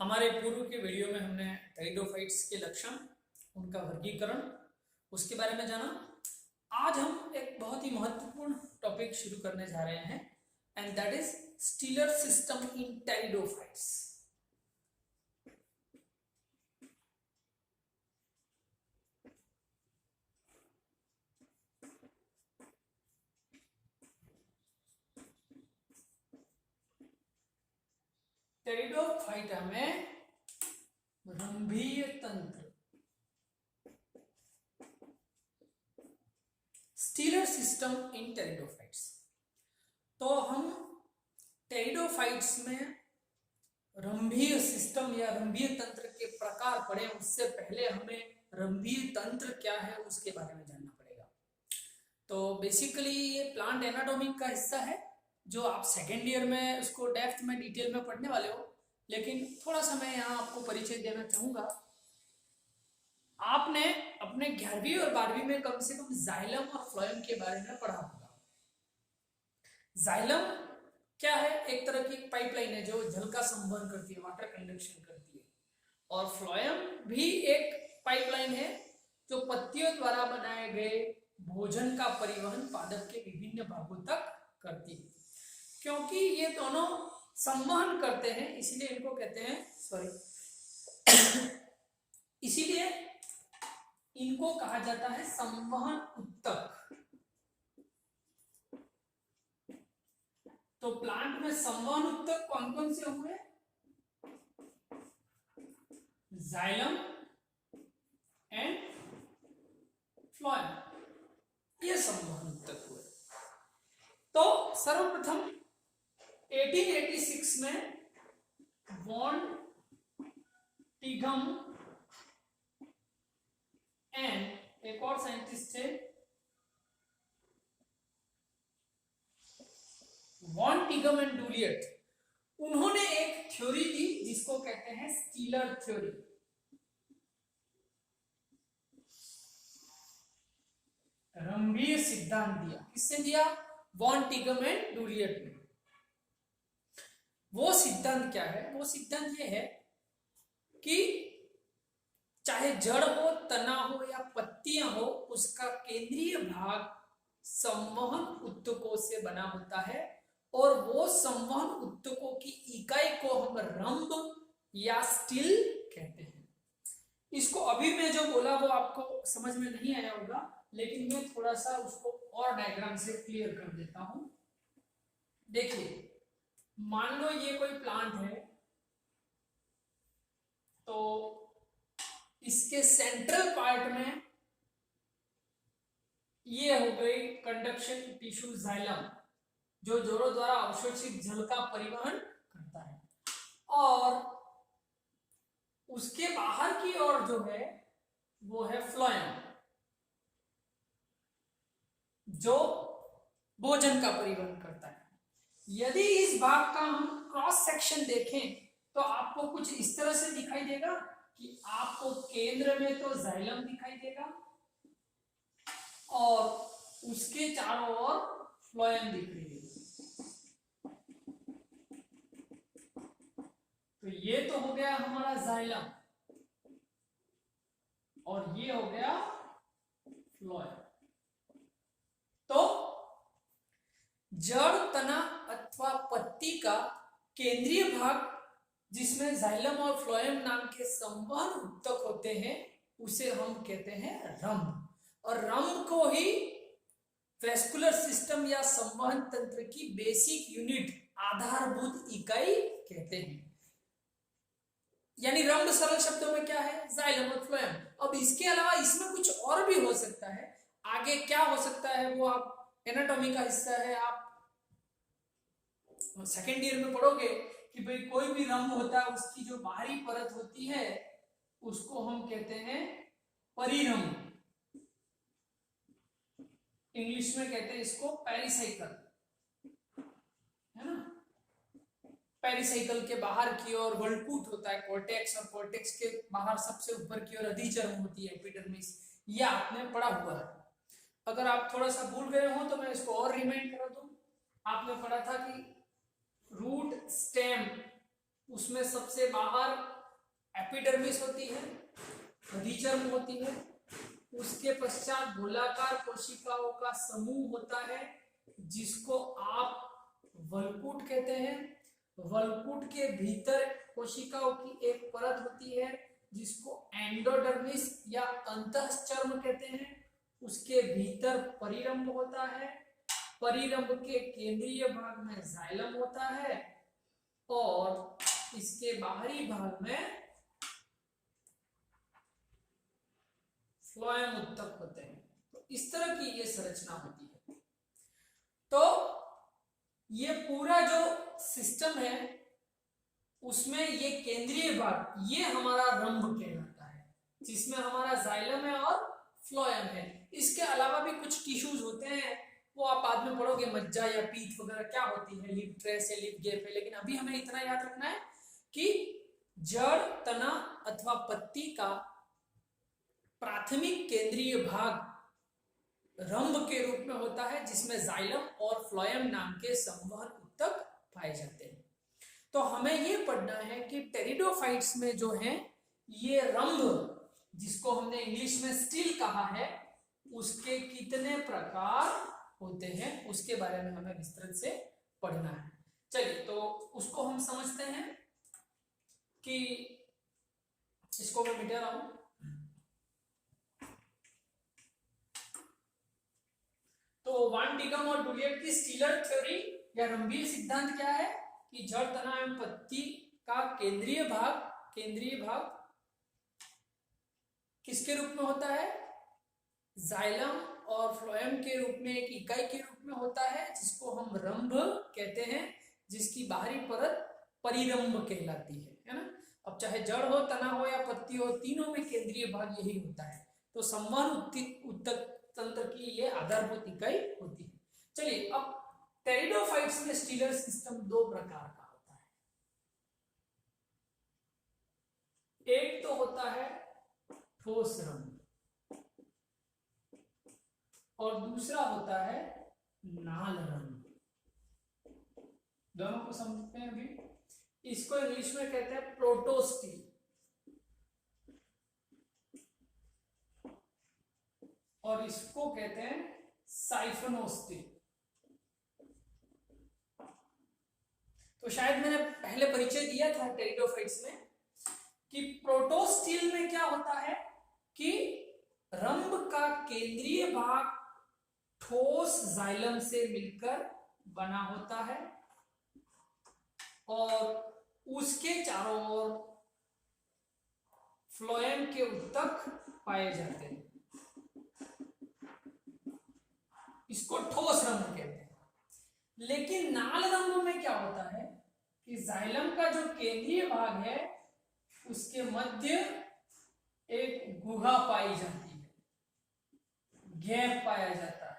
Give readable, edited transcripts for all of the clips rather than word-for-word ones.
हमारे पूर्व के वीडियो में हमने टेरिडोफाइट्स के लक्षण, उनका वर्गीकरण, उसके बारे में जाना। आज हम एक बहुत ही महत्वपूर्ण टॉपिक शुरू करने जा रहे हैं and that is stealer system in pteridophytes. Pteridophyta में रंभीय तंत्र, स्टीलर सिस्टम इन टेरिडोफाइट्स। तो हम टेरिडोफाइट्स में रंभीय सिस्टम या रंभीय तंत्र के प्रकार पढ़े, उससे पहले हमें रंभीय तंत्र क्या है उसके बारे में जानना पड़ेगा। तो बेसिकली ये प्लांट एनाटॉमी का हिस्सा है जो आप सेकेंड ईयर में उसको डेप्थ में डिटेल में पढ़ने वाले हो, लेकिन थोड़ा सा मैं यहाँ आपको परिचय देना चाहूँगा। आपने अपने 11वीं और 12वीं में कम से कम जाइलम और फ्लोएम के बारे में पढ़ा होगा। जाइलम क्या है? एक तरह की पाइपलाइन है जो जल का संवहन करती है, वाटर कंडक्शन करती है। और फ्लोएम भी एक पाइपलाइन है जो पत्तियों द्वारा बनाए गए भोजन का परिवहन पादप के विभिन्न भागों तक करती है। क्योंकि ये दोनों संवहन करते हैं इसीलिए इनको कहते हैं इसीलिए इनको कहा जाता है संवहन उत्तक। तो प्लांट में संवहन उत्तक कौन कौन से हुए? जाइलम एंड फ्लोएम, ये संवहन उत्तक हुए। तो सर्वप्रथम 1886 में वॉन टिगम एंड एक और साइंटिस्ट थे वॉन टिगम एंड डूलियट, उन्होंने एक थ्योरी दी जिसको कहते हैं स्टीलर थ्योरी। रंभीय सिद्धांत दिया। किससे दिया? वॉन टिगम एंड डूलियट ने। वो सिद्धांत क्या है? वो सिद्धांत ये है कि चाहे जड़ हो, तना हो या पत्तियां हो, उसका केंद्रीय भाग संवहन उत्तकों से बना होता है और वो संवहन उत्तकों की इकाई को हम रंभ या स्टिल कहते हैं। इसको अभी मैं जो बोला वो आपको समझ में नहीं आया होगा, लेकिन मैं थोड़ा सा उसको और डायग्राम से क्लियर कर देता हूं। देखिए, मान लो ये कोई प्लांट है, तो इसके सेंट्रल पार्ट में ये हो गई कंडक्शन टिश्यू जाइलम, जो जोड़ों द्वारा अवशोषित जल का परिवहन करता है, और उसके बाहर की ओर जो है वो है फ्लोएम, जो भोजन का परिवहन करता है। यदि इस भाग का हम क्रॉस सेक्शन देखें तो आपको कुछ इस तरह से दिखाई देगा कि आपको केंद्र में तो जाइलम दिखाई देगा और उसके चारों ओर फ्लोएम दिख रही है। तो ये तो हो गया हमारा जाइलम और ये हो गया फ्लोएम। तो जड़, तना अथवा पत्ती का केंद्रीय भाग जिसमें जाइलम और फ्लोएम नाम के संवहन उत्तक होते हैं उसे हम कहते हैं रंभ, और रंभ को ही वेस्कुलर सिस्टम या संवहन तंत्र की बेसिक यूनिट, आधारभूत इकाई कहते हैं। यानी रंभ सरल शब्दों में क्या है? जाइलम और फ्लोएम। अब इसके अलावा इसमें कुछ और भी हो सकता है। आगे क्या हो सकता है वो आप एनाटॉमी का हिस्सा है, आप सेकेंड ईयर में पढ़ोगे कि भाई कोई भी रंभ होता है उसकी जो बाहरी परत होती है उसको हम कहते हैं परिरंभ। इंग्लिश में कहते हैं इसको पेरिसाइकल, है ना। पेरिसाइकल के बाहर की ओर वल्कूट होता है कॉर्टेक्स, और कॉर्टेक्स के बाहर सबसे ऊपर की ओर अधिचर्म होती है एपिडर्मिस। ये आपने पढ़ा हुआ है। अगर आप थोड़ा सा भूल गए हो तो मैं इसको और रिमाइंड करा दूं। आपने पढ़ा था कि रूट, स्टेम उसमें सबसे बाहर एपिडर्मिस होती है, अधिचर्म होती है, उसके पश्चात गोलाकार कोशिकाओं का समूह होता है जिसको आप वल्कुट कहते हैं। वल्कुट के भीतर कोशिकाओं की एक परत होती है जिसको एंडोडर्मिस या अंतःचर्म कहते हैं। उसके भीतर परिरंभ होता है, परिरंभ के केंद्रीय भाग में जाइलम होता है और इसके बाहरी भाग में फ्लोएम उत्तक होते हैं। तो इस तरह की ये संरचना होती है। तो ये पूरा जो सिस्टम है उसमें ये केंद्रीय भाग ये हमारा रंभ कहलाता है, जिसमें हमारा जाइलम है और फ्लोएम है। इसके अलावा भी कुछ टिश्यूज होते हैं, वो आप बाद में पढ़ोगे, मज्जा या पीत वगैरह क्या होती है, लिप ट्रेस है, लिप गैप है। लेकिन अभी हमें इतना याद रखना है कि जड़, तना अथवा पत्ती का प्राथमिक केंद्रीय भाग रंभ के रूप में होता है जिसमें जाइलम और फ्लोएम नाम के संवहन उत्तक पाए जाते हैं। तो हमें ये पढ़ना है कि टेरिडोफाइट्स में जो है ये रंभ, जिसको हमने इंग्लिश में स्टिल कहा है, उसके कितने प्रकार होते हैं उसके बारे में हमें विस्तृत से पढ़ना है। चलिए तो उसको हम समझते हैं कि इसको मैं मिटा रहा हूं। तो वान डिकम और डुलियट की स्टीलर थ्योरी या रंभीय सिद्धांत क्या है कि जड़, तना एवं पत्ती का केंद्रीय भाग किसके रूप में होता है, जाइलम और फ्लोएम के रूप में एक इकाई के रूप में होता है जिसको हम रंभ कहते हैं, जिसकी बाहरी परत परिरंभ कहलाती है ना। अब चाहे जड़ हो, तना हो या पत्ती हो, तीनों में केंद्रीय भाग यही होता है। तो संवहन उत्तक तंत्र की ये आधारभूत इकाई होती है। चलिए अब टेरिडोफाइट्स में स्टीलर सिस्टम दो प्रकार का होता है। एक तो होता है ठोस रंभ और दूसरा होता है नाल रंभ। दोनों को समझते हैं अभी। इसको इंग्लिश में कहते हैं प्रोटोस्टील और इसको कहते हैं साइफोनोस्टील। तो शायद मैंने पहले परिचय दिया था टेरिडोफाइट्स में कि प्रोटोस्टील में क्या होता है कि रंभ का केंद्रीय भाग ठोस जाइलम से मिलकर बना होता है और उसके चारों ओर फ्लोएम के उत्तक पाए जाते हैं। इसको ठोस रंभ कहते हैं। लेकिन नाल रंभ में क्या होता है कि जाइलम का जो केंद्रीय भाग है उसके मध्य एक गुहा पाई जाती है, गैप पाया जाता है।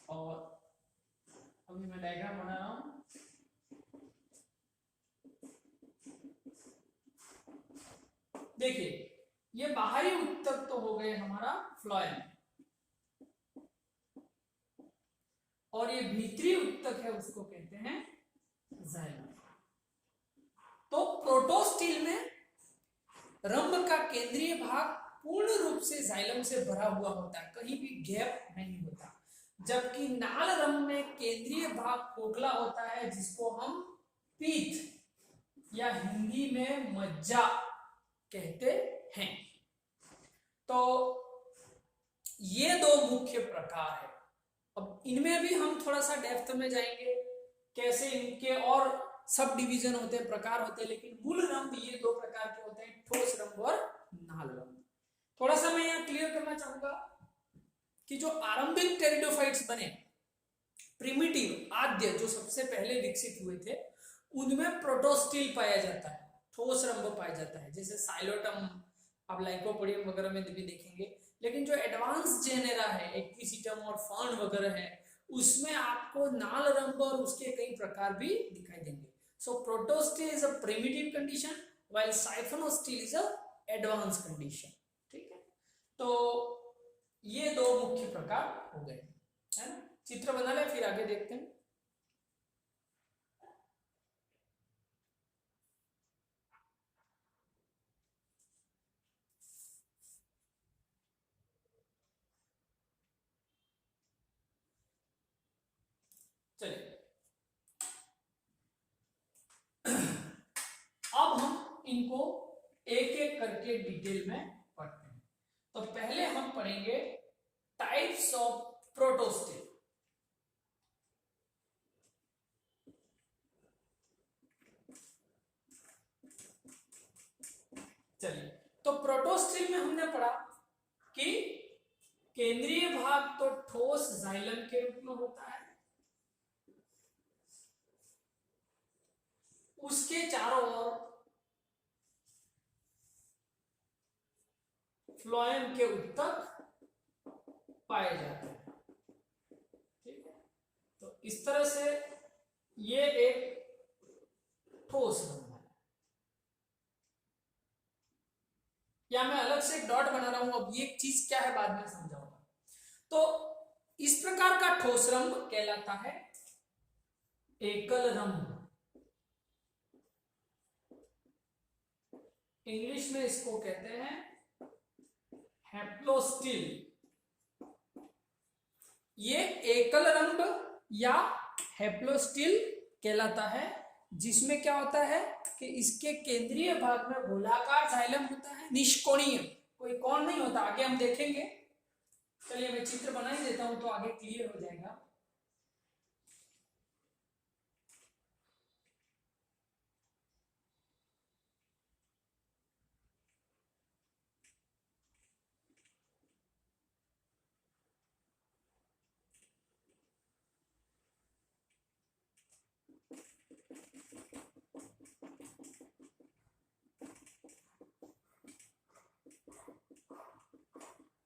और अभी मैं डायग्राम बना रहा हूं। देखिए ये बाहरी उत्तक तो हो गए हमारा फ्लोएम और ये भीतरी उत्तक है उसको कहते हैं जाइलम। तो प्रोटोस्टील में रंभ का केंद्रीय भाग पूर्ण रूप से जाइलम से भरा हुआ होता है, कहीं भी गैप नहीं होता। जबकि नाल रंभ में केंद्रीय भाग खोखला होता है जिसको हम पीत या हिंदी में मज्जा कहते हैं। तो ये दो मुख्य प्रकार है। अब इनमें भी हम थोड़ा सा डेप्थ में जाएंगे, कैसे इनके और सब डिवीजन होते हैं, प्रकार होते हैं, लेकिन मूल रंभ ये दो प्रकार के होते हैं, ठोस रंभ और नाल रंभ। थोड़ा सा मैं यहाँ क्लियर करना चाहूंगा कि जो आरंभिक टेरिडोफाइट्स बने, प्रिमिटिव आद्य जो सबसे पहले विकसित हुए थे, उनमें प्रोटोस्टील पाया जाता है, ठोस रंभ पाया जाता है। जैसे साइलोटम आप लाइकोपोडियम वगैरह में भी देखेंगे। लेकिन जो एडवांस जेनेरा है, एक्विसिटम और फर्न वगैरह है, उसमें आपको नाल रंभ और उसके कई प्रकार भी दिखाई देंगे। So protostele is a primitive condition while siphonostele is an advance condition. ठीक है, तो ये दो मुख्य प्रकार हो गए, है ना। चित्र बना ले, फिर आगे देखते हैं। इनको एक एक करके डिटेल में पढ़ते हैं। तो पहले हम पढ़ेंगे टाइप्स ऑफ प्रोटोस्टिल। चलिए, तो प्रोटोस्टिल में हमने पढ़ा कि केंद्रीय भाग तो ठोस जाइलम के रूप में होता है, उसके चारों ओर फ्लोएम के उत्तक पाए जाते हैं। ठीक है, तो इस तरह से ये एक ठोस रंग है, या मैं अलग से एक डॉट बना रहा हूं, अब ये चीज क्या है बाद में समझाऊंगा। तो इस प्रकार का ठोस रंग कहलाता है एकल रंग। इंग्लिश में इसको कहते हैं हैप्लोस्टिल। ये एकल रंग या हैप्लोस्टिल कहलाता है, जिसमें क्या होता है कि इसके केंद्रीय भाग में गोलाकार जाइलम होता है, निष्कोणीय, कोई कोण नहीं होता। आगे हम देखेंगे। चलिए मैं चित्र बना ही देता हूं तो आगे क्लियर हो जाएगा।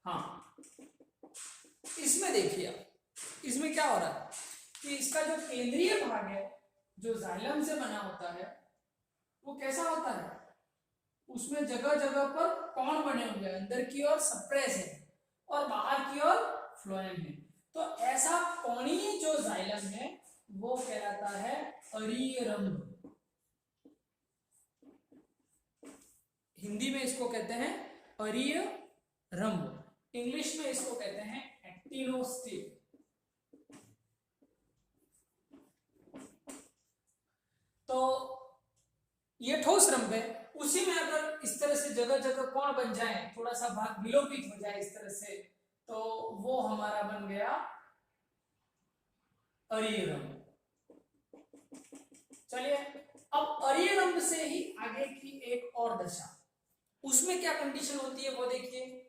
हाँ, इसमें देखिए, इसमें क्या हो रहा है कि इसका जो केंद्रीय भाग है, जो जाइलम से बना होता है, वो कैसा होता है, उसमें जगह जगह पर कोण बने हुए हैं, अंदर की ओर सप्रेस है और बाहर की ओर फ्लोएम है। तो ऐसा कोणीय जो जाइलम है वो कहलाता है अरीय रंग। हिंदी में इसको कहते हैं अरीय रंग, इंग्लिश में इसको कहते हैं एक्टिनोस्टिल। तो ये ठोस रंग है, उसी में अगर इस तरह से जगह जगह कोण बन जाए, थोड़ा सा भाग विलोपित हो जाए इस तरह से, तो वो हमारा बन गया अरीय रंग। चलिए, अब अरीय रंग से ही आगे की एक और दशा, उसमें क्या कंडीशन होती है वो देखिए।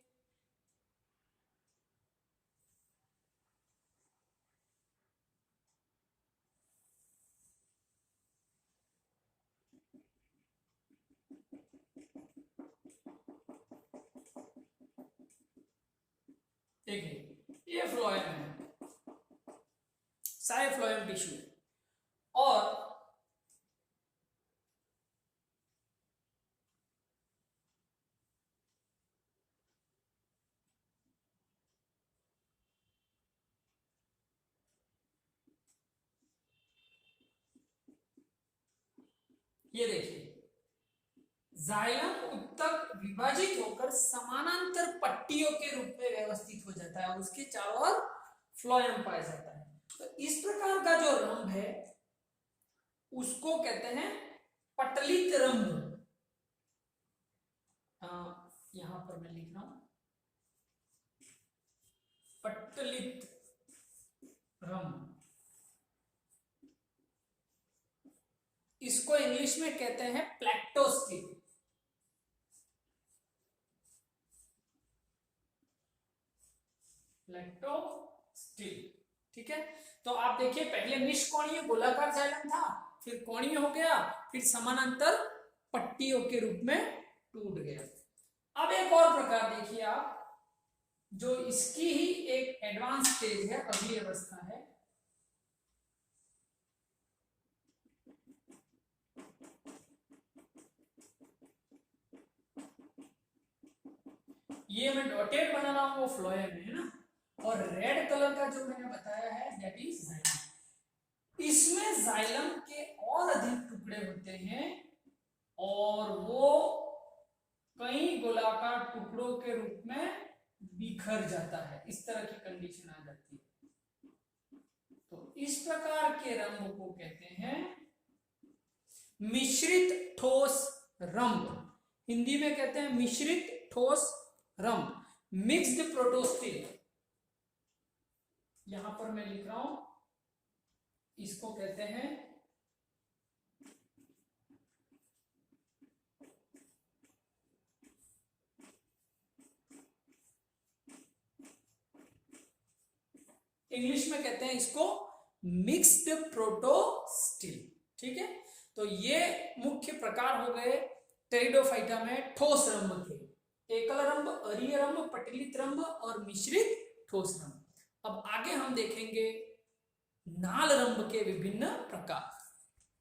देखिए ये फ्लोएम है, सारे फ्लोएम टिश्यू, और ये देखिए जाइलम उत्तक विभाजित होकर समानांतर पट्टियों के रूप में व्यवस्थित हो जाता है, उसके चारों ओर फ्लोएम पाया जाता है। तो इस प्रकार का जो रंग है उसको कहते हैं पटलित रंग। यहां पर मैं लिख रहा हूं पटलित रंग। इसको इंग्लिश में कहते हैं प्लैक्टोस्टिल। प्लैक्टोस्टिल, ठीक है। तो आप देखिए, पहले निष्कोणीय गोलाकार जाइलम था, फिर कोणीय हो गया, फिर समानांतर पट्टियों के रूप में टूट गया। अब एक और प्रकार देखिए आप, जो इसकी ही एक एडवांस स्टेज है, अगली अवस्था है, ये मैं डॉटेड बना रहा हूं वो फ्लोएम है ना, और रेड कलर का जो मैंने बताया है दैट इज जाइलम। इसमें जाइलम के और अधिक टुकड़े होते हैं और वो कई गोलाकार टुकड़ों के रूप में बिखर जाता है, इस तरह की कंडीशन आ जाती है। तो इस प्रकार के रंग को कहते हैं मिश्रित ठोस रंभ, हिंदी में कहते हैं मिश्रित ठोस रंभ, मिक्स्ड प्रोटोस्टिल, यहां पर मैं लिख रहा हूं, इसको कहते हैं इंग्लिश में कहते हैं इसको मिक्स्ड प्रोटोस्टिल। ठीक है, तो ये मुख्य प्रकार हो गए टेरिडोफाइटा में ठोस रंभ के, एकल रंभ, अरीय रंभ, पटलित रंभ और मिश्रित ठोस रंभ। अब आगे हम देखेंगे नाल रंभ के विभिन्न प्रकार।